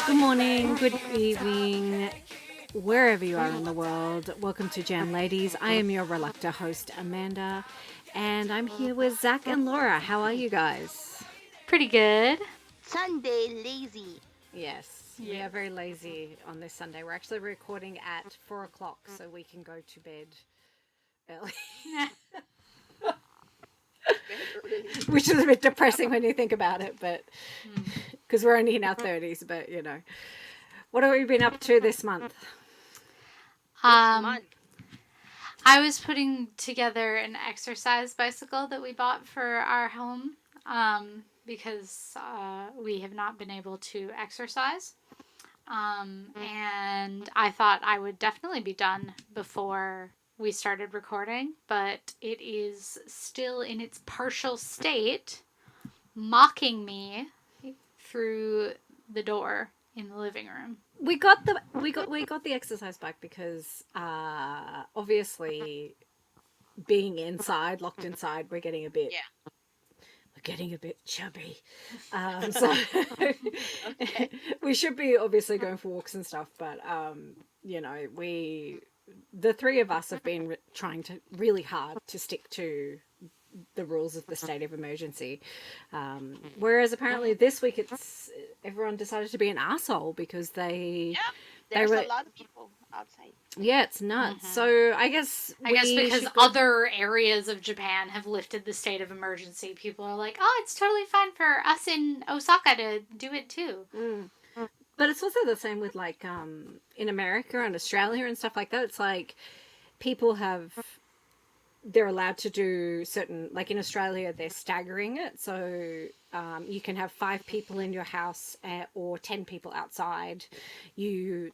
Good morning, good evening, wherever you are in the world. Welcome to Jam Ladies. I am your reluctant host, Amanda, and I'm here with Zach and Laura. How are you guys? Pretty good. Sunday lazy. Yes, we are very lazy on this Sunday. We're actually recording at 4 o'clock so we can go to bed early. Which is a bit depressing when you think about it, but because we're only in our 30s, but you know. What have we been up to this month? I was putting together an exercise bicycle that we bought for our home because we have not been able to exercise. And I thought I would definitely be done before we started recording, but it is still in its partial state, mocking me through the door in the living room. We got the exercise bike because obviously being inside, locked inside, we're getting a bit chubby. So Okay. we should be obviously going for walks and stuff, but you know, the three of us have been trying to really hard to stick to the rules of the state of emergency. Whereas apparently this week everyone decided to be an asshole because There's a lot of people outside. yeah, it's nuts. So I guess because other areas of Japan have lifted the state of emergency. People are like, oh, it's totally fine for us in Osaka to do it too. But it's also the same with like in America and Australia and stuff like that. It's like people they're allowed to do certain, like in Australia, they're staggering it. So you can have 5 people in your house or 10 people outside.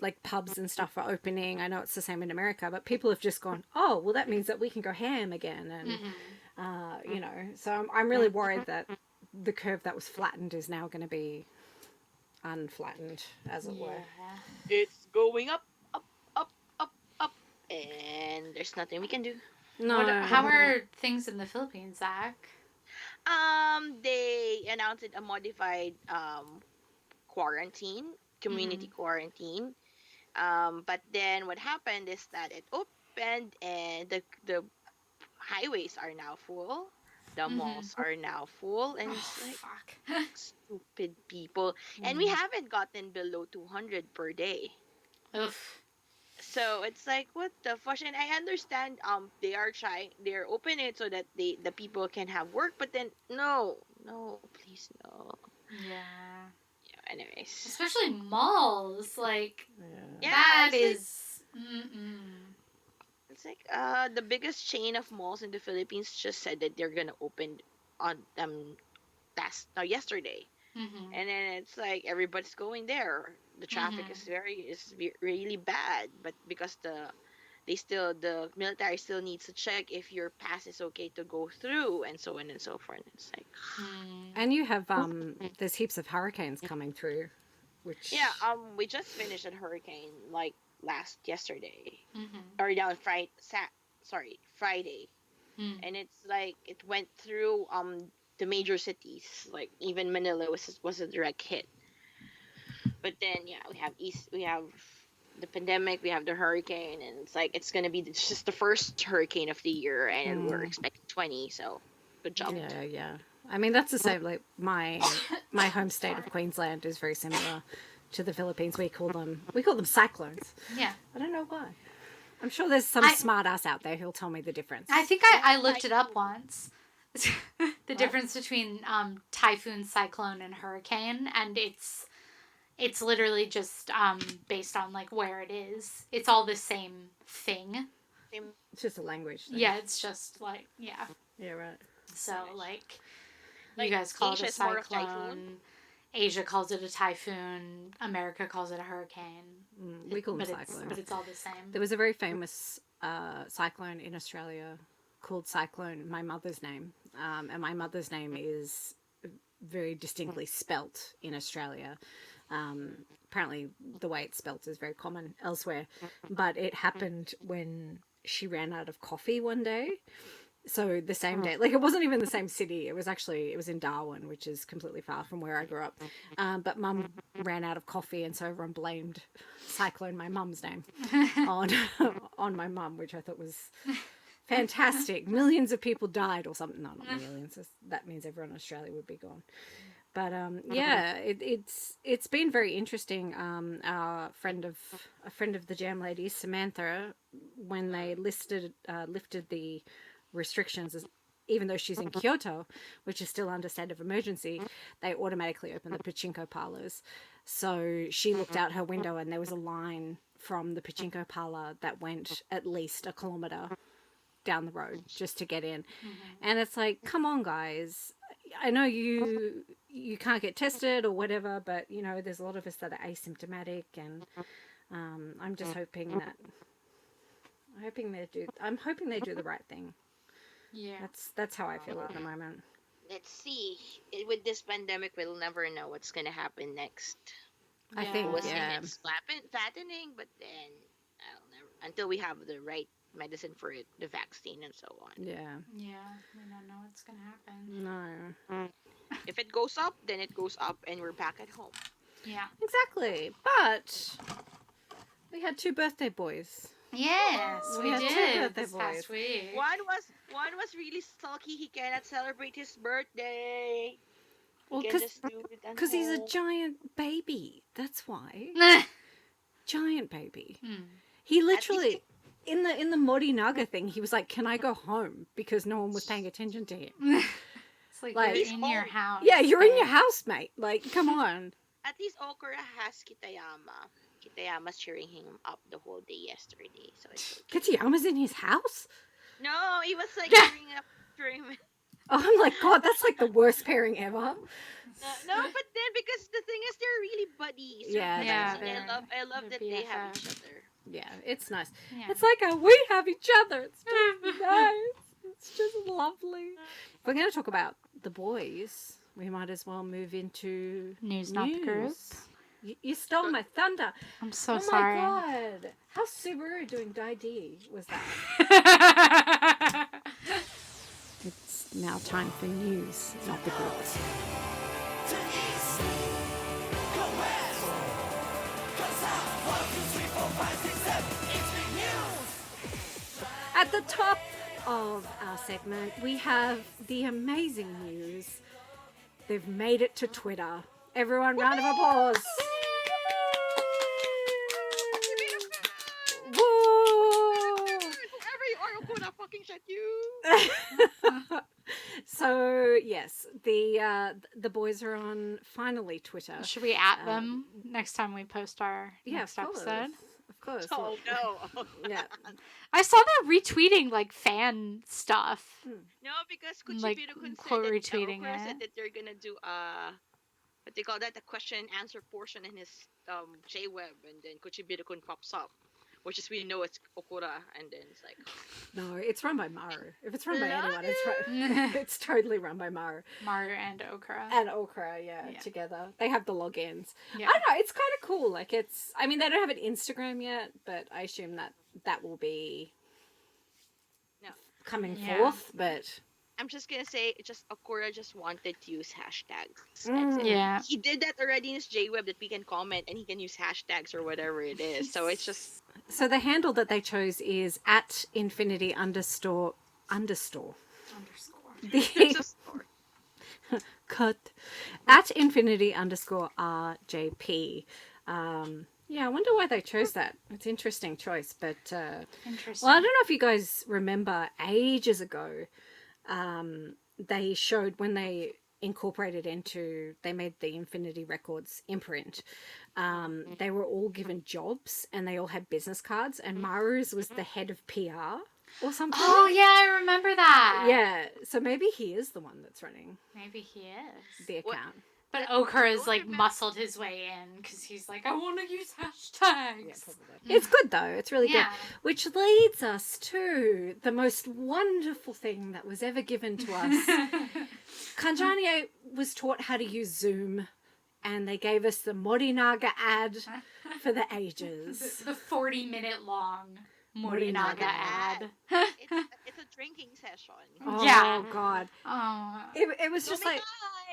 Like pubs and stuff are opening. I know it's the same in America, but people have just gone, oh, well, that means that we can go ham again. And, you know, so I'm really worried that the curve that was flattened is now going to be unflattened, as it were. It's going up, up, and there's nothing we can do. No. How are things in the Philippines, Zach? They announced a modified quarantine, community quarantine. But then what happened is that it opened and the highways are now full. The malls are now full, and it's like Fuck. stupid people. And we haven't gotten below 200 per day. Oof. So it's like, what the fuck? And I understand they're open it so that the people can have work, but then no, please no. Yeah. Anyways, Especially malls. Like, yeah, that it's is... it's like the biggest chain of malls in the Philippines just said that they're gonna open on yesterday. And then it's like everybody's going there. The traffic is really bad, but because the military still needs to check if your pass is okay to go through, and so on and so forth. It's like, And you have there's heaps of hurricanes coming through, which we just finished a hurricane like yesterday or down Friday, and it's like it went through the major cities, like even Manila was a direct hit. But then we have the pandemic, we have the hurricane, and it's like it's gonna be just the first hurricane of the year, and we're expecting 20. So good job. yeah. I mean, that's the same. Like my home state of Queensland is very similar to the Philippines. We call them cyclones. Yeah. I don't know why. I'm sure there's some smart ass out there who'll tell me the difference. I think I looked it up once. The difference between typhoon, cyclone, and hurricane, and it's literally just based on like where it is. It's all the same thing. It's just a language thing. Yeah, it's just like Yeah, right. So like you guys call it a cyclone. Asia calls it a typhoon. America calls it a hurricane. We call them cyclones. But it's all the same. There was a very famous cyclone in Australia called Cyclone, my mother's name. And my mother's name is very distinctly spelt in Australia. Apparently the way it's spelt is very common elsewhere. But it happened when she ran out of coffee one day. So the same day, like it wasn't even the same city. It was in Darwin, which is completely far from where I grew up. But Mum ran out of coffee, and so everyone blamed Cyclone, my mum's name, on on my mum, which I thought was fantastic. Millions of people died, or something. No, not millions. That means everyone in Australia would be gone. But yeah, it's been very interesting. A friend of the Jam Ladies, Samantha, when they lifted the restrictions, even though she's in Kyoto, which is still under state of emergency, they automatically opened the pachinko parlors. So she looked out her window and there was a line from the pachinko parlor that went at least a kilometer down the road just to get in. And it's like, come on, guys. I know you can't get tested or whatever, but you know, there's a lot of us that are asymptomatic, and I'm just hoping they do the right thing. Yeah. That's how I feel at the moment. Let's see. With this pandemic, we'll never know what's gonna happen next. I think, Was yeah. it's flattening, but then I'll never until we have the right medicine for it, the vaccine and so on. Yeah. Yeah, we don't know what's gonna happen. No. If it goes up, then it goes up, and we're back at home. Yeah. Exactly. But we had 2 birthday boys. Yes, We we had 2 did birthday this past boys. week. One was really sulky. He cannot celebrate his birthday. Well, He can just do it at because he's a home. giant baby. That's why. Giant baby. Hmm. He literally in the Morinaga thing, he was like, "Can I go home?" Because no one was paying attention to him. It's like Like- you're He's in your home. house. Yeah, you're in babe. your house, mate. Like, come on. At least Okura has Kitayama. Kitayama's cheering him up the whole day yesterday, so it's okay. Katsuyama's in his house? No, he was like Yeah. cheering him. Oh, I'm like, God, that's like the worst pairing ever. No, but then because the thing is, they're really buddies. They're Yeah, Yeah, buddies, and they're- I love they're that they have BFFs. each other. Yeah, it's nice. Yeah. It's like we have each other. It's just nice. It's just lovely. If we're going to talk about the boys, we might as well move into News, not the group. You stole my thunder. I'm so Oh sorry. my God. How's Subaru doing Dai was that? It's now time for news, not the groups. At the top of our segment, we have the amazing news. They've made it to Twitter. Everyone, round of applause. Woo! Whoever you are, Okura, fucking shut you. So yes, the boys are on finally Twitter. Should we at them next time we post our Yeah, next of course. episode? Of course. Oh no. Yeah. I saw them retweeting like fan stuff. No, because Like, Kuchibiro-kun quote said retweeting Okura it. said that they're gonna do what they call that, the question and answer portion in his J-Web, and then Kuchibiro-kun pops up, which is we know it's Okura, and then it's like No, it's run by Maru. If it's run by Love anyone, it's totally run by Maru. Maru and Okra. And Okra, yeah, Yeah. together. They have the logins. Yeah. I don't know, it's kind of cool. Like, I mean, they don't have an Instagram yet, but I assume that will be No. coming Yeah. forth, but I'm just gonna say, just Okura just wanted to use hashtags. Mm. That's it. Yeah. He did that already in his J-Web, that we can comment and he can use hashtags or whatever it is. So it's just so the handle that they chose is at infinity underscore. Underscore. it's The a store. cut at infinity underscore RJP. Yeah, I wonder why they chose that. It's an interesting choice, but Interesting. well, I don't know if you guys remember ages ago, they showed when they incorporated into, they made the Infinity Records imprint. They were all given jobs and they all had business cards, and Maru's was the head of PR or something. Oh yeah, I remember that. Yeah, so maybe he is the one that's running Maybe he is. the What- account. But Don't Okura's like remember- muscled his way in because he's like, I want to use hashtags. Yeah, probably. It's good though. It's really Yeah. good. Which leads us to the most wonderful thing that was ever given to us. Kanjanie was taught how to use Zoom, and they gave us the Morinaga ad for the ages. The 40-minute long Morinaga ad. It's a drinking session. Oh, Yeah. God. Oh. It was just like,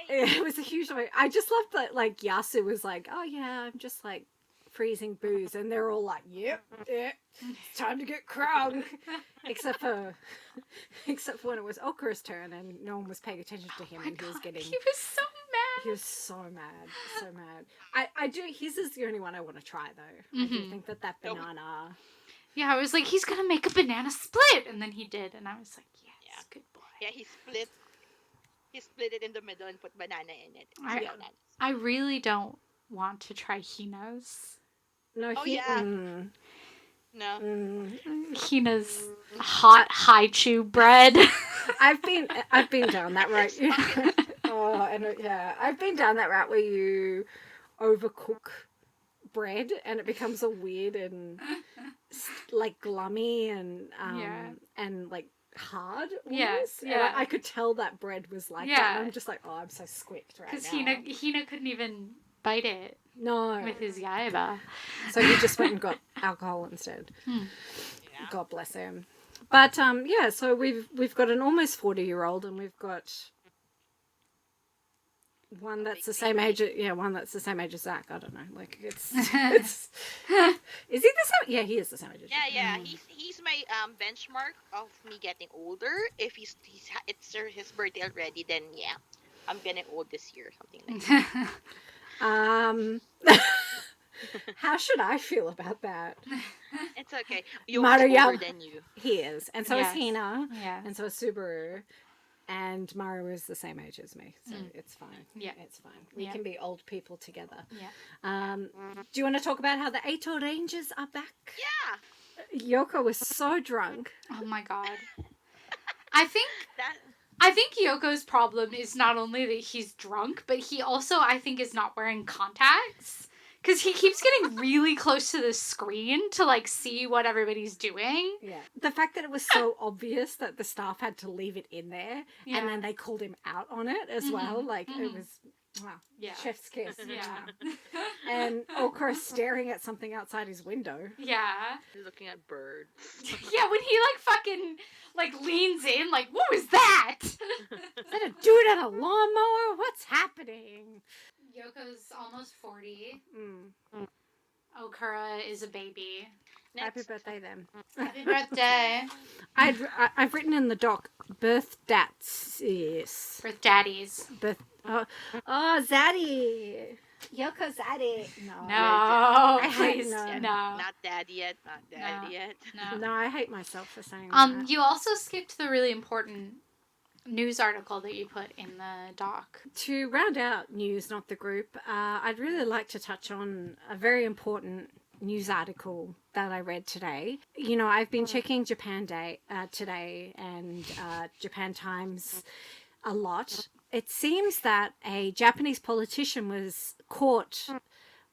it was a huge thing. I just loved that, like, Yasu was like, oh, yeah, I'm just, like, freezing booze. And they're all like, yep, it's time to get crunk. Except for when it was Okura's turn and no one was paying attention to him. And he was getting... He was so mad. He was so mad. So mad. I do... His is the only one I want to try, though. I do think that banana... Yeah, I was like, he's gonna make a banana split, and then he did, and I was like, yes, good boy. Yeah, he split it in the middle and put banana in it. I really don't want to try Hina's. No, No. Hina's hot haichu bread. I've been down that route. I've been down that route where you overcook bread and it becomes a weird and like glummy and like hard almost. And I could tell that bread was like that, and I'm just like, oh, I'm so squicked right now. Because Hina couldn't even bite it. No. With his yaiba. So he just went and got alcohol instead. God bless him. But so we've got an almost 40-year-old, and we've got one that's the same age. One that's the same age as Zaq. I don't know. Like it's. Is he the same? Yeah, he is the same age. Yeah. He's my benchmark of me getting older. If it's his birthday already, then yeah, I'm getting old this year, something like that. How should I feel about that? It's okay. You're older than you. He is, and so is Hina, yeah, and so is Subaru. And Maru is the same age as me, so it's fine. Yeah. It's fine. We can be old people together. Yeah. Do you want to talk about how the Eito Rangers are back? Yeah. Yoko was so drunk. Oh my god. I think Yoko's problem is not only that he's drunk, but he also, I think, is not wearing contacts. Because he keeps getting really close to the screen to, like, see what everybody's doing. Yeah. The fact that it was so obvious that the staff had to leave it in there, and then they called him out on it as well. Like, it was, wow. Yeah. Chef's kiss. Yeah. And Okura staring at something outside his window. Yeah. Looking at birds. Yeah, when he, like, fucking, like, leans in, like, what was that? Is that a dude on a lawnmower? What's happening? Yoko's almost 40. Okura is a baby. Happy birthday, then. Happy birthday. I've written in the doc, birth dats. Yes. Birth daddies. Zaddy. Yoko Zaddy. No, please, no. Not daddy yet. Not daddy yet. No, I hate myself for saying that. You also skipped the really important news article that you put in the doc. To round out news, not the group, I'd really like to touch on a very important news article that I read today. You know, I've been checking Japan Day today and Japan Times a lot. It seems that a Japanese politician was caught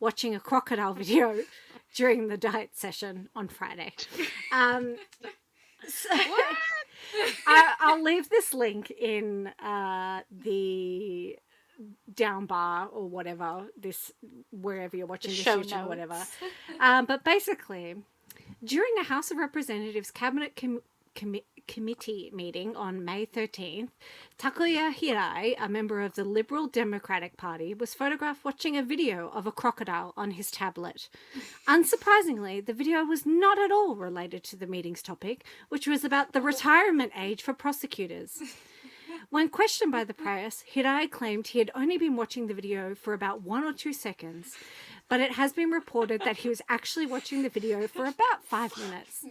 watching a crocodile video during the diet session on Friday. What? I'll leave this link in the down bar or whatever, wherever you're watching this YouTube or whatever. But basically, during a House of Representatives Cabinet Committee meeting on May 13th, Takuya Hirai, a member of the Liberal Democratic Party, was photographed watching a video of a crocodile on his tablet. Unsurprisingly, the video was not at all related to the meeting's topic, which was about the retirement age for prosecutors. When questioned by the press, Hirai claimed he had only been watching the video for about 1 or 2 seconds, but it has been reported that he was actually watching the video for about 5 minutes.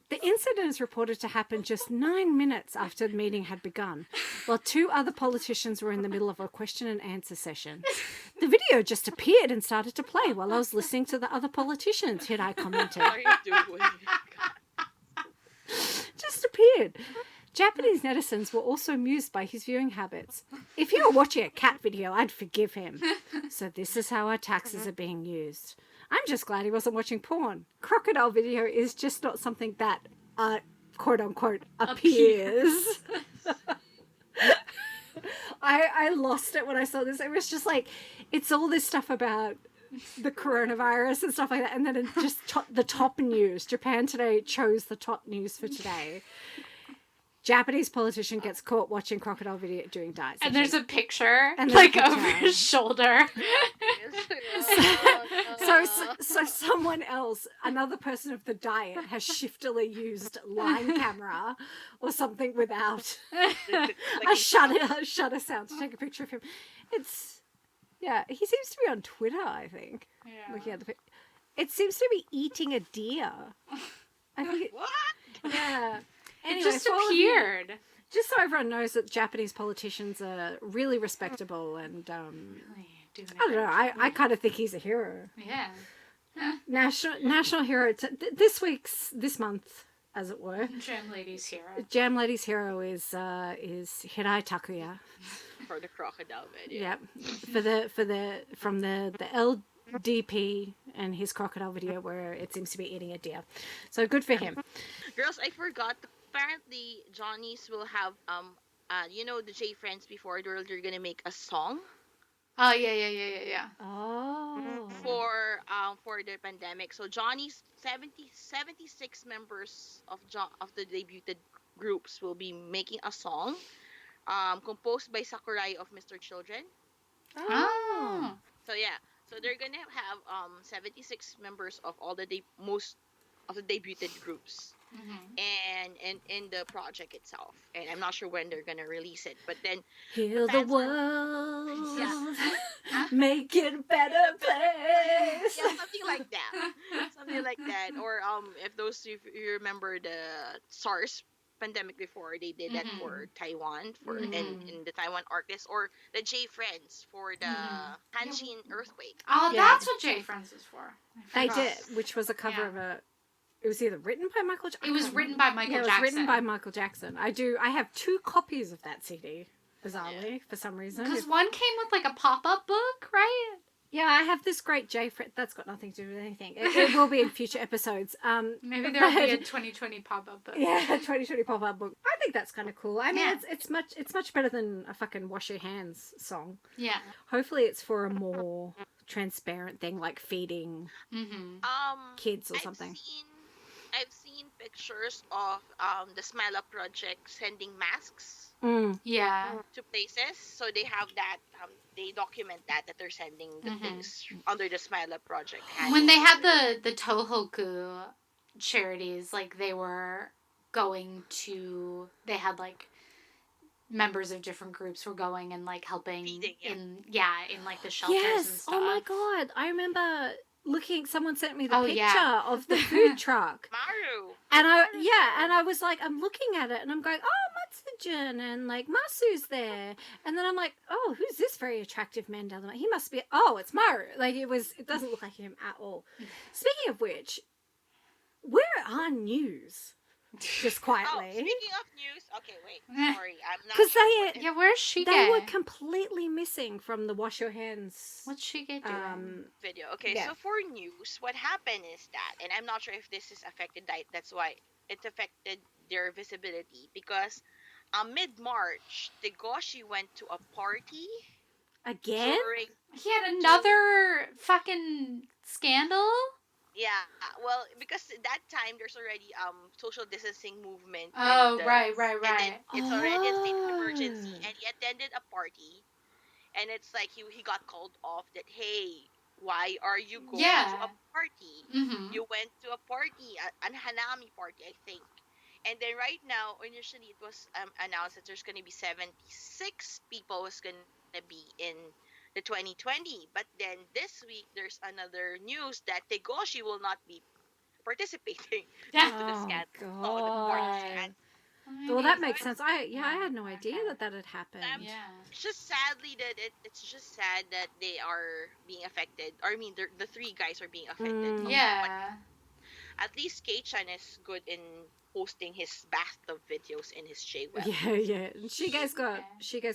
The incident is reported to happen just 9 minutes after the meeting had begun, while 2 other politicians were in the middle of a question and answer session. The video just appeared and started to play while I was listening to the other politicians, Hirai commented. What are you doing? Just appeared. Japanese netizens were also amused by his viewing habits. If he were watching a cat video, I'd forgive him. So this is how our taxes are being used. I'm just glad he wasn't watching porn. Crocodile video is just not something that, quote unquote, appears. I lost it when I saw this. It was just like, it's all this stuff about the coronavirus and stuff like that, and then it just the top news. Japan Today chose the top news for today. Japanese politician gets caught watching crocodile video during diet session. And there's a picture, And like, there's a over picture. his shoulder. So someone else, another person of the diet, has shiftily used line camera or something without a shutter sound to take a picture of him. Yeah, he seems to be on Twitter, I think. Yeah. Looking at it seems to be eating a deer. I think What? yeah. Anyway, It just for all of you- appeared. just so everyone knows that Japanese politicians are really respectable and Really doing it I don't know. right. I kind of think he's a hero. Yeah. National hero. This month, as it were. Jam Lady's hero. Jam Lady's hero is Hirai Takuya. For the crocodile video. Yep. From the LDP and his crocodile video where it seems to be eating a deer. So good for him. Girls, I forgot. Apparently, Johnnies will have the J Friends before they're gonna make a song Oh, yeah. Oh. for the pandemic. So Johnny's 76 members of the debuted groups will be making a song composed by Sakurai of Mr. Children. Oh. So yeah, so they're gonna have 76 members of all the most of the debuted groups. Mm-hmm. And in the project itself, and I'm not sure when they're gonna release it, but then Heal the fans are- world. Yeah. Make it a better place. yeah, something like that, or if you remember the SARS pandemic before, they did that for Taiwan in the Taiwan artists, or the J Friends for the Hanshin earthquake. Oh, Yeah. that's what J Friends was for. I They forgot. did, which was a cover Yeah. of a. It was either written by Michael Jackson. It was written by Michael Yeah, it was Jackson. written by Michael Jackson. I have 2 copies of that CD, bizarrely, for some reason. Because one came with like a pop-up book, right? Yeah, I have this great J Fred. That's got nothing to do with anything. It will be in future episodes. Maybe there will be a but- 2020 pop-up book. Yeah, 2020 pop-up book. I think that's kind of cool. I mean, Yeah. it's much better than a fucking wash your hands song. Yeah. Hopefully, it's for a more transparent thing, like feeding Mm-hmm. kids or something. I've seen pictures of the Smile Up project sending masks Yeah. to places, so they have that. They document that they're sending the things under the Smile Up project. When they had the Tohoku charities, like they were going to, they had like members of different groups were going and like helping Feeding, yeah. in like the shelters and Yes. stuff. Oh my god! I remember looking. Someone sent me the Oh, picture yeah. of the food truck. Maru. And I was like, I'm looking at it and I'm going, oh, Matsujin and like Masu's there. And then I'm like, oh, who's this very attractive man down the way? He must be, it's Maru. Like it doesn't look like him at all. Speaking of which, where are news? Just Oh, quietly. speaking of news, okay, wait, sorry, I'm not. Because sure they Yeah, where's she? they were completely missing from the wash your hands What's she doing? video. Okay, Yeah. so for news, what happened is that, and I'm not sure if this is affected. That's why it affected their visibility, because mid-March, Tegoshi went to a party again. during. He had another fucking scandal. Yeah, well, because that time there's already social distancing movement. Oh, and, right. And then it's already a state of Oh. emergency, and he attended a party, and it's like he got called off that, hey, why are you going Yeah. to a party? Mm-hmm. You went to a party, an Hanami party, I think. And then right now, initially it was announced that there's going to be 76 people was going to be in the 2020. But then this week, there's another news that Tegoshi will not be participating due to the Oh, scandal. Oh, the party scandal. Well, that makes sense. I had no idea that had happened. Yeah. It's just sadly that it's just sad that they are being affected. Or I mean, the 3 guys are being affected. But Yeah. at least Kei-chan is good in posting his bathtub videos in his J-Web. Yeah. And Shige's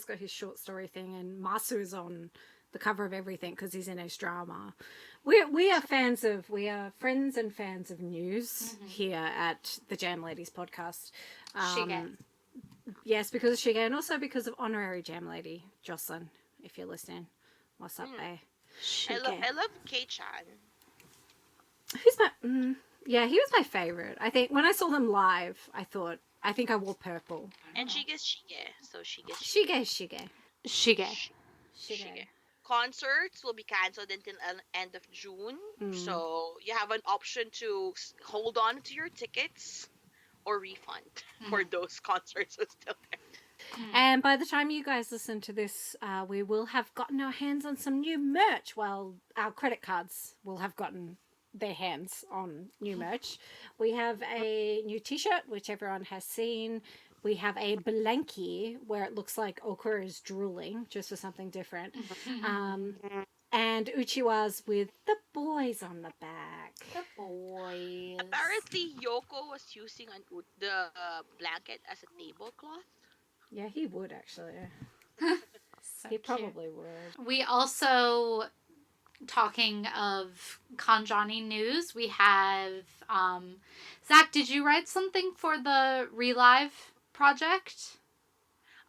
got his short story thing, and Masu is on the cover of everything because he's in his drama. We are friends and fans of news here at the Jam Ladies podcast. Shige. Yes, because of Shige, and also because of honorary Jam Lady Jocelyn. If you're listening, what's up, bae? Shige. I love Kei-chan. Who's my? Yeah, he was my favorite. I think when I saw them live, I think I wore purple. And Shige's Shige. So Shige's Shige. Shige. Shige. Concerts will be canceled until end of June. So you have an option to hold on to your tickets or refund for those concerts who's still there. And by the time you guys listen to this, we will have gotten our hands on some new merch. Well, our credit cards will have gotten their hands on new merch. We have a new t-shirt, which everyone has seen. We have a blankie where it looks like Okura is drooling, just for something different. And Uchiwa's with the boys on the back. The boys. Apparently, Yoko was using the blanket as a tablecloth. Yeah, he would actually. So He cute. probably would. We also, talking of Kanjani news, we have Zach, did you write something for the Relive project?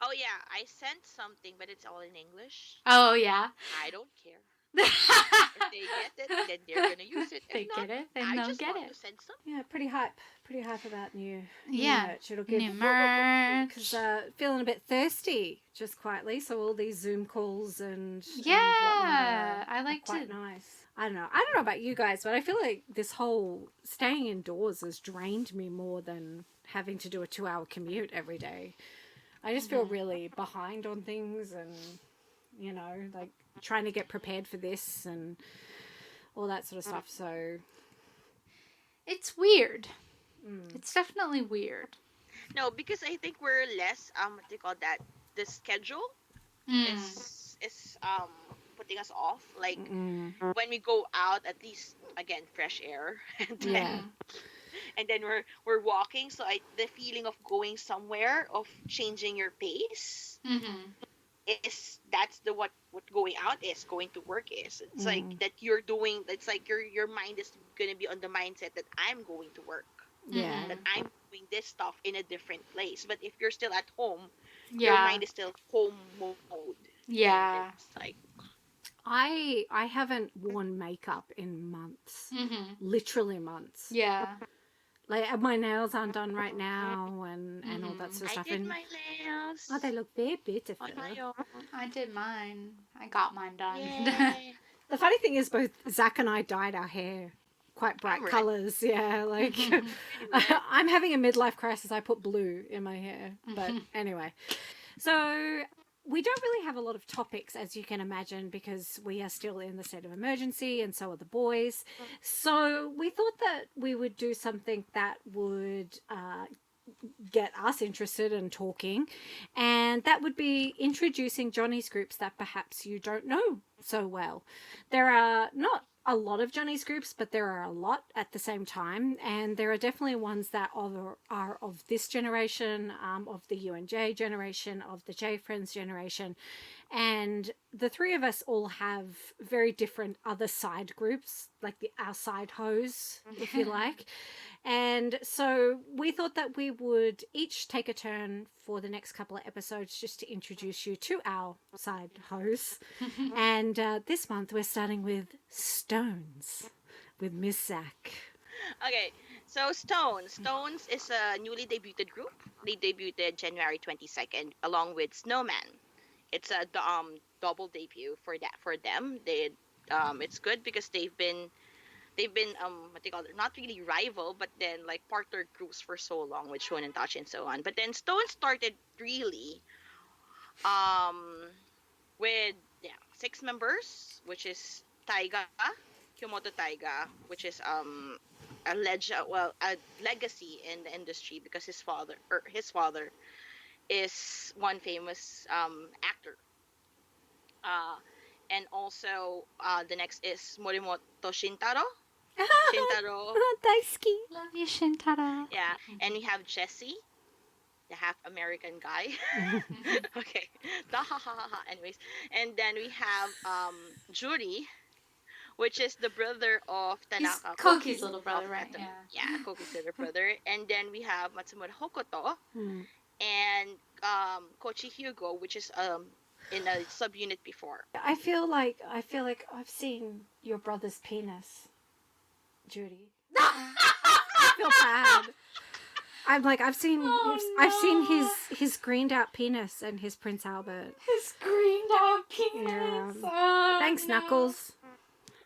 Oh yeah, I sent something, but it's all in English. Oh yeah. I don't care. If they get it, then they're gonna use it. If They not, get it, then I they'll just get want it. to send some. Yeah, pretty hype about new Yeah. merch. It'll give New merch. because feeling a bit thirsty just quietly. So all these Zoom calls and Yeah, whatnot I like are quite to. nice. I don't know about you guys, but I feel like this whole staying indoors has drained me more than having to do a 2-hour commute every day. I just feel really behind on things, and like trying to get prepared for this and all that sort of stuff. So It's weird. It's definitely weird. No, because I think we're less what do you call that? The schedule is putting us off. Like when we go out, at least again fresh air, and then yeah. and then we're walking. So the feeling of going somewhere, of changing your pace, that's what going out is, going to work is. It's like that you're doing. It's like your mind is gonna be on the mindset that I'm going to work. Yeah. That I'm doing this stuff in a different place. But if you're still at home, Yeah. your mind is still home mode. Yeah. And it's like, I haven't worn makeup in months. Literally months. Yeah. Like my nails aren't done right now, and all that sort of I stuff. did And my nails. oh, they look very beautiful. On my own. I did mine. I got mine done. Yay. The funny thing is, both Zach and I dyed our hair quite bright red. colors. Yeah, like I'm having a midlife crisis. I put blue in my hair, but anyway. So we don't really have a lot of topics, as you can imagine, because we are still in the state of emergency, and so are the boys. So we thought that we would do something that would get us interested in talking, and that would be introducing Johnnies groups that perhaps you don't know so well. There are not a lot of Johnnies groups, but there are a lot at the same time, and there are definitely ones that are of this generation, of the UNJ generation, of the J Friends generation, and the three of us all have very different other side groups, like our side hoes, if you like. And so we thought that we would each take a turn for the next couple of episodes just to introduce you to our side hoes. And this month we're starting with SixTONES with Miss Zaq. Okay, so SixTONES is a newly debuted group. They debuted January 22nd along with Snowman. It's a double debut for them. It's good because they've been what they call it, not really rival, but then like partner groups for so long with Shonentachi and so on. But then SixTONES started really with 6 members, which is Taiga, Kyomoto Taiga, which is a legacy in the industry because his father is one famous actor. And also the next is Morimoto Shintaro. Shintaro. Daisuki. Love you, Shintaro. Yeah, and we have Jesse, the half American guy. Okay. Anyways, and then we have Juri, which is the brother of He's Tanaka. Koki's little brother, of right? Nato- Yeah. Yeah, Koki's little brother. And then we have Matsumura Hokoto and Kochi Hugo, which is in a subunit before. I feel like I've seen your brother's penis, Judy. I feel bad. I'm like, I've seen his greened out penis and his Prince Albert. His greened out penis. Yeah. Oh, Thanks, no. Knuckles.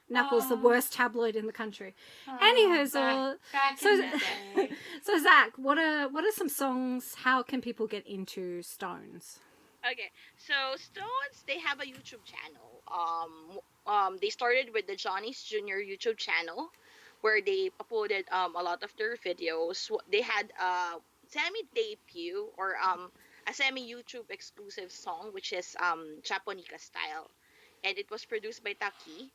Knuckles, the worst tabloid in the country. Anywho, back in the day. so Zach, what are some songs? How can people get into Stones? Okay, so Stones, they have a YouTube channel. They started with the Johnnies Junior YouTube channel, where they uploaded a lot of their videos. They had a semi debut or a semi YouTube exclusive song, which is Japonica style, and it was produced by Takizawa.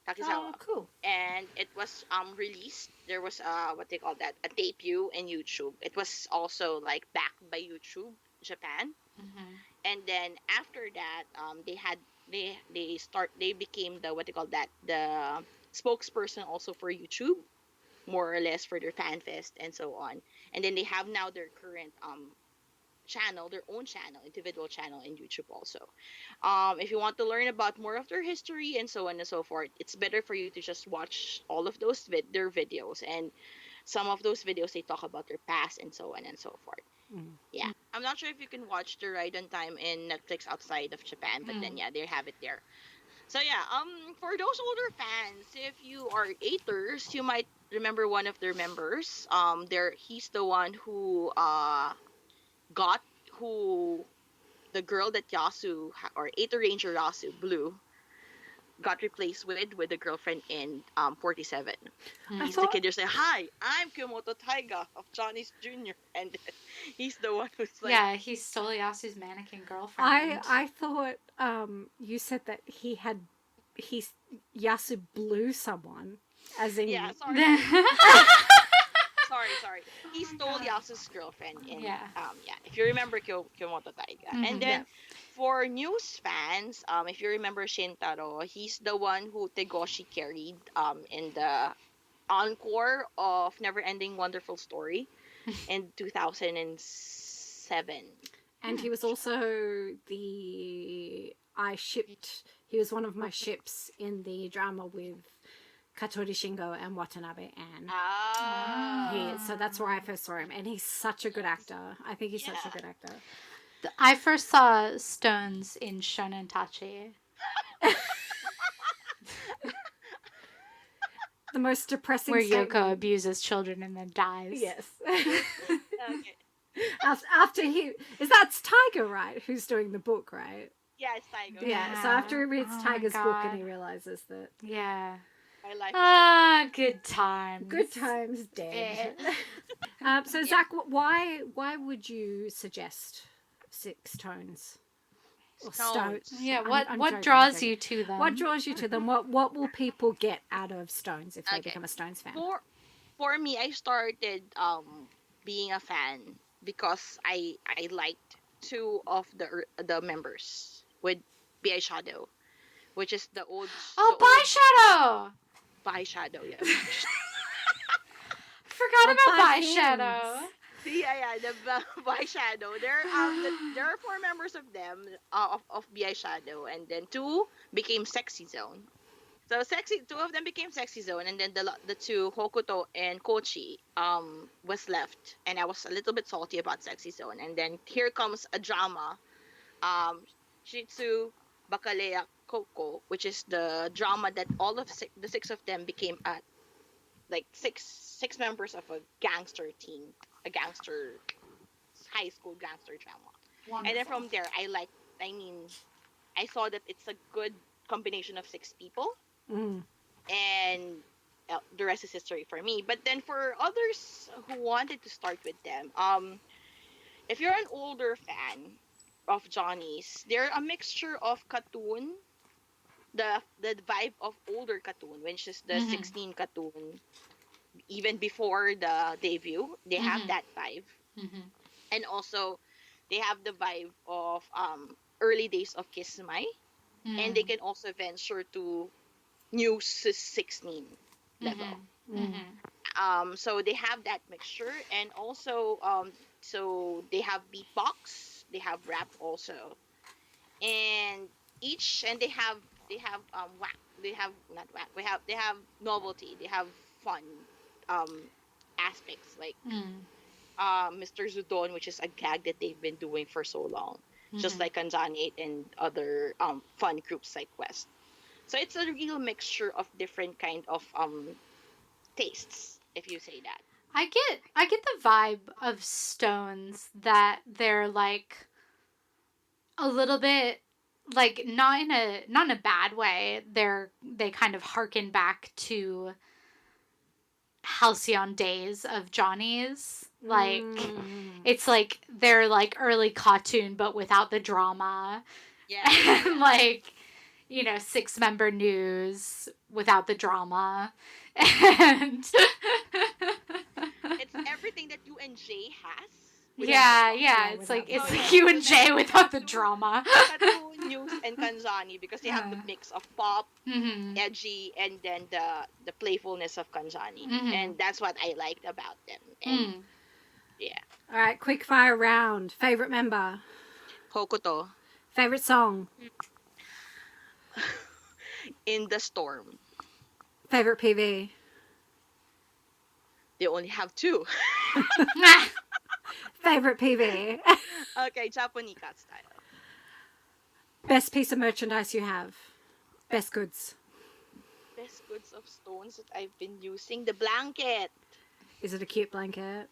Oh, cool. And it was released. There was what they call that, a debut in YouTube. It was also like backed by YouTube Japan. Mm-hmm. And then after that, they became the what they call that, the spokesperson also for YouTube, more or less, for their fan fest and so on. And then they have now their current channel, their own channel, individual channel in YouTube also. If you want to learn about more of their history and so on and so forth, it's better for you to just watch all of those their videos, and some of those videos they talk about their past and so on and so forth. Yeah, I'm not sure if you can watch the Ride on Time in Netflix outside of Japan, but then yeah, they have it there. So yeah, for those older fans, if you are eighters, you might remember one of their members. He's the one who got who the girl that or Eighter Ranger Yasu Blue got replaced with a girlfriend in 47. He's the kid who say, "Hi, I'm Kyomoto Taiga of Johnny's Junior," and he's the one who's like, yeah, he stole Yasu's mannequin girlfriend. I thought you said that Yasu blew someone, as in yeah, sorry. sorry. He stole Yasu's girlfriend in if you remember Kyomoto Taiga. And then for news fans, if you remember Shintaro, he's the one who Tegoshi carried in the encore of Never Ending Wonderful Story in 2007. And he was also he was one of my ships in the drama with Katori Shingo and Watanabe Anne. So that's where I first saw him, and he's such a good actor. I think he's such a good actor. I first saw Stones in Shonentachi. The most depressing where statement. Yoko abuses children and then dies. Yes. Okay. After that's Tiger, right? Who's doing the book, right? Yeah, it's Tiger. Yeah. So after he reads Tiger's book and he realizes that. Yeah. My life. Good times. Good times, dead. So Zach, why would you suggest SixTONES? Or Stones? Yeah. I'm What joking, draws you to them? What draws you to them? What will people get out of Stones if they become a Stones fan? For me, I started being a fan because I liked two of the members with B.I. Shadow, which is the old. By Shadow. By Shadow, yeah. Forgot about By Shadow. Yeah, the By Shadow. There are four members of them of B.I. Shadow, and then two became Sexy Zone. So two of them became Sexy Zone, and then the two Hokuto and Kochi was left, and I was a little bit salty about Sexy Zone. And then here comes a drama, Shitsu Bakalea Koko, which is the drama that all of the six of them became like six members of a gangster team, a gangster high school gangster drama. Wonderful. And then from there, I saw that it's a good combination of six people. And the rest is history for me. But then for others who wanted to start with them, if you're an older fan of Johnnies, they're a mixture of cartoon, the vibe of older cartoon, which is the 16 cartoon, even before the debut. They have that vibe. And also they have the vibe of early days of Kismai. And they can also venture to new 16 level. So they have that mixture, and also so they have beatbox, they have rap also, and they have whack, they have not whack, they have novelty, they have fun um aspects, like Mm. Mr. Zudon, which is a gag that they've been doing for so long, just Mhm. like Kanzani and other fun groups like Quest. So it's a real mixture of different kind of tastes, if you say that. I get the vibe of Stones that they're like a little bit like not in a bad way. They kind of harken back to halcyon days of Johnnies. Like it's like they're like early cartoon but without the drama. Yeah, And like, you know, 6-member news without the drama. And it's everything that U and J has. yeah, Yeah, it's without like the it's drama. like you and Jay without the drama. Cartoon, News, and Kanzani, because they have the mix of pop, Mm-hmm. edgy, and then the playfulness of Kanzani, Mhm. and that's what I liked about them. And yeah, All right, quick fire round. Favorite member? Hokuto, Favorite song? In the Storm. Favorite PV? They only have two. Favorite PV? Okay, Japanese cat style. Best piece of merchandise you have? Best goods? Best goods of Stones that I've been using. The blanket. Is it a cute blanket?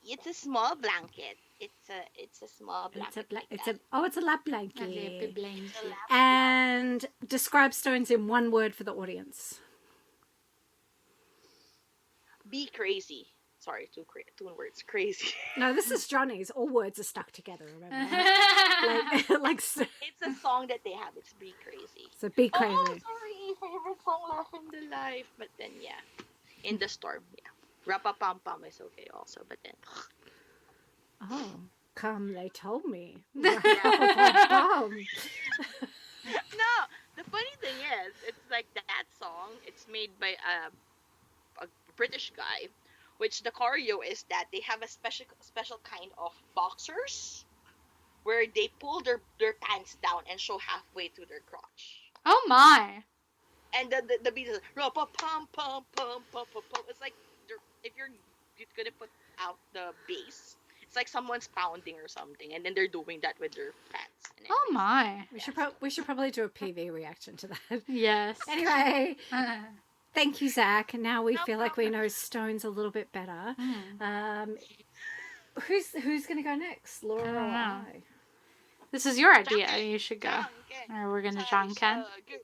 It's a small blanket. It's a small blanket. It's a lap A blanket. little blanket. It's a lap And describe Stones in one word for the audience. Be crazy. Sorry, two words. Crazy. No, this is Johnny's. All words are stuck together, remember? like so It's a song that they have. It's Be Crazy. be crazy. Oh, sorry. Favorite song, Laugh in the Life. But then, yeah. In the Storm, yeah. Rapa-pam-pam is okay also, but then... Oh, come, they told me. No, the funny thing is, it's like that song, it's made by a British guy, which the choreo is that they have a special kind of boxers where they pull their pants down and show halfway to their crotch. Oh my. And the beat is pum pum pum pum pum pum. It's like if you're gonna put out the bass, it's like someone's pounding or something, and then they're doing that with their pants. And Oh everything. my. We should probably do a PV reaction to that. Yes. Anyway, thank you, Zach. Now we No feel like we problem. know Stones a little bit better. Mm. Who's going to go next, Laura I or don't know. I? This is your idea. Janken. You should go. Janken. Or we're gonna Sai Janken. so good.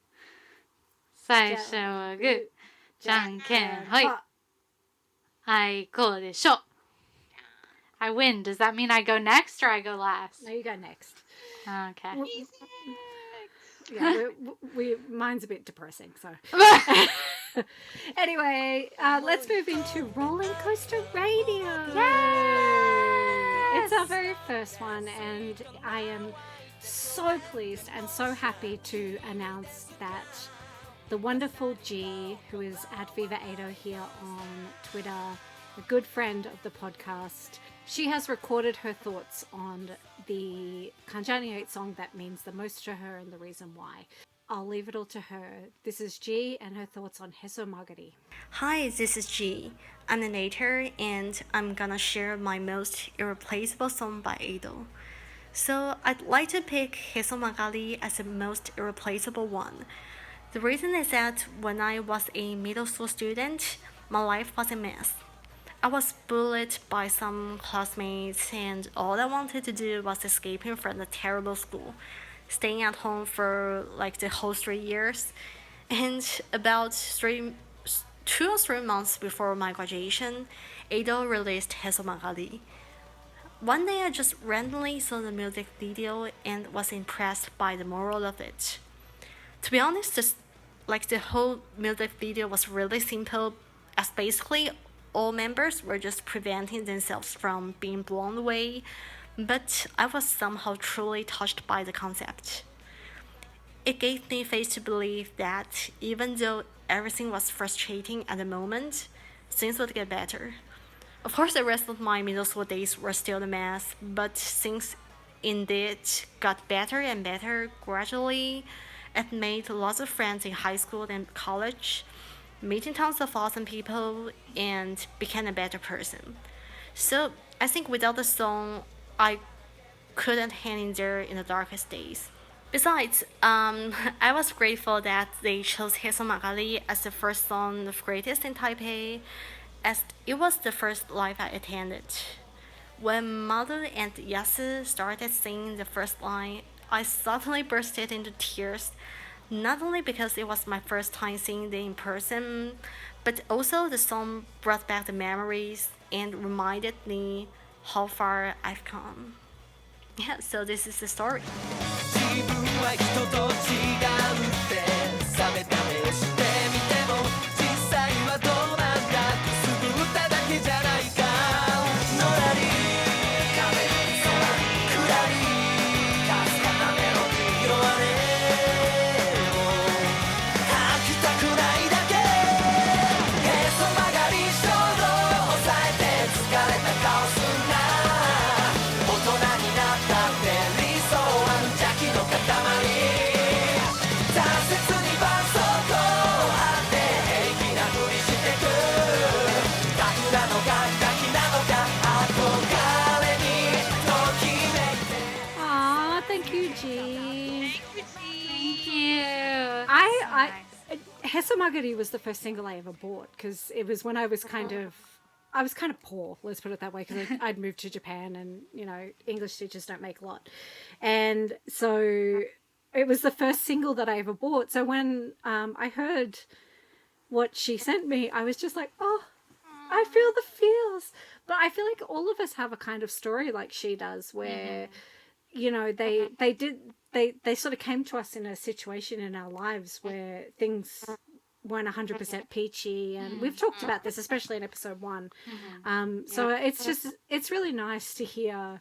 最初はグー。じゃんけんほい。はい、こうでしょ。I win. Does that mean I go next or I go last? No, you go next. Okay. W- Yeah, mine's a bit depressing, so. Anyway, let's move into Rolling Coaster Radio. It's our very first one, and I am so pleased and so happy to announce that the wonderful G, who is at Viva Ado here on Twitter, a good friend of the podcast, she has recorded her thoughts on the Kanjani 8 song that means the most to her and the reason why. I'll leave it all to her. This is G and her thoughts on Heso Magari. Hi, this is G. I'm an editor and I'm gonna share my most irreplaceable song by Ado. So I'd like to pick Heso Magali as the most irreplaceable one. The reason is that when I was a middle school student, my life was a mess. I was bullied by some classmates and all I wanted to do was escaping from the terrible school, staying at home for like the whole 3 years. And about 2 or 3 months before my graduation, Ado released Heso Magali. One day I just randomly saw the music video and was impressed by the moral of it. To be honest, the whole music video was really simple, as basically all members were just preventing themselves from being blown away, but I was somehow truly touched by the concept. It gave me faith to believe that even though everything was frustrating at the moment, things would get better. Of course, the rest of my middle school days were still a mess, but things indeed got better and better gradually. I've made lots of friends in high school and college, meeting tons of awesome people, and became a better person. So I think without the song, I couldn't hang in there in the darkest days. Besides, I was grateful that they chose Heso Magali as the first song of Greatest in Taipei, as it was the first live I attended. When Mother and Yasu started singing the first line, I suddenly bursted into tears, not only because it was my first time seeing them in person, but also the song brought back the memories and reminded me how far I've come. Yeah, so this is the story. 自分は人と違うって冷めた目してみても実際はどうなんだくすぶっただけじゃないかのらり壁に空くらりかすかなメロディー弱音を吐きたくないだけへそ曲がり衝動を抑えて疲れた顔すんな大人になったって理想は無邪気の塊挫折に絆創膏を貼って平気なふりしてくタフなのかガキなのか憧れにときめいて Aw, thank you, G. Thank you. I Hesamagari was the first single I ever bought because it was when I was kind of poor, let's put it that way, because I'd moved to Japan and, you know, English teachers don't make a lot. And so it was the first single that I ever bought. So when I heard what she sent me, I was just like, oh, I feel the feels. But I feel like all of us have a kind of story like she does where, you know, they sort of came to us in a situation in our lives where things weren't 100% peachy, and we've talked about this especially in episode 1. So it's really nice to hear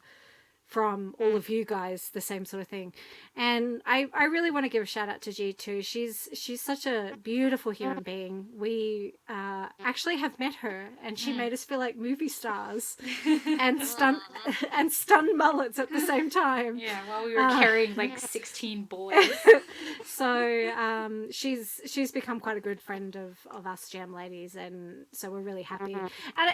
from all of you guys the same sort of thing. And I really want to give a shout out to G too. She's such a beautiful human being. We actually have met her, and she made us feel like movie stars and stun mullets at the same time. Yeah, while we were carrying like 16 boys. So she's become quite a good friend of us Jam Ladies, and so we're really happy. And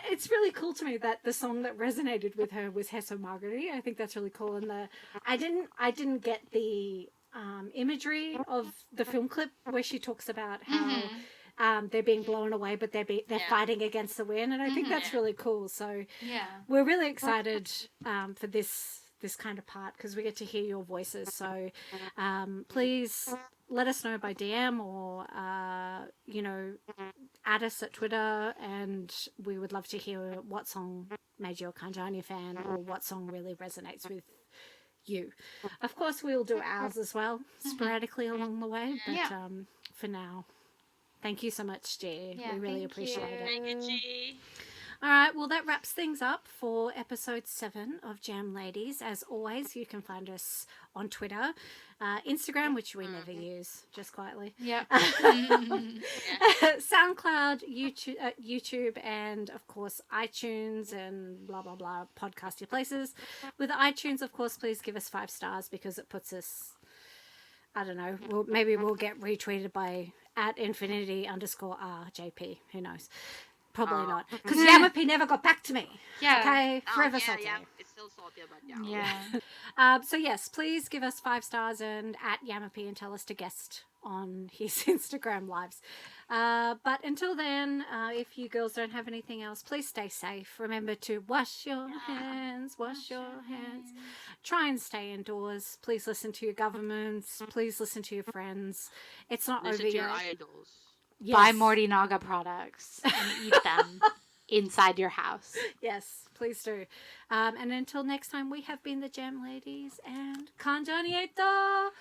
it's really cool to me that the song that resonated with her was Heso Marguerite. I think that's really cool. And I didn't get the imagery of the film clip where she talks about how they're being blown away, but they're fighting against the wind, and I think that's really cool. So we're really excited for this kind of part because we get to hear your voices. So please let us know by DM or you know, add us at Twitter, and we would love to hear what song made you a Kanjani fan or what song really resonates with you. Of course, we'll do ours as well sporadically along the way, but for now, thank you so much, G. We really appreciate it. Thank you, G. All right, well, that wraps things up for episode 7 of Jam Ladies. As always, you can find us on Twitter, Instagram, which we never use, just quietly. Yep. SoundCloud, YouTube, and of course iTunes and blah blah blah podcasty places. With iTunes, of course, please give us 5 stars because it puts us, I don't know, maybe we'll get retweeted by @infinity_RJP. Who knows? Probably not, because Yamapi never got back to me. Yeah. Okay, forever salty. Yeah, it's still salty about that. Yeah. So yes, please give us 5 stars and @Yamapi and tell us to guest on his Instagram lives. But until then, if you girls don't have anything else, please stay safe. Remember to wash your hands. Try and stay indoors. Please listen to your governments. Please listen to your friends. It's not Listen over to your yet. idols. Yes. Buy Morinaga products and eat them inside your house. Yes, please do. And until next time, we have been the Jam Ladies and Kanjani Eto.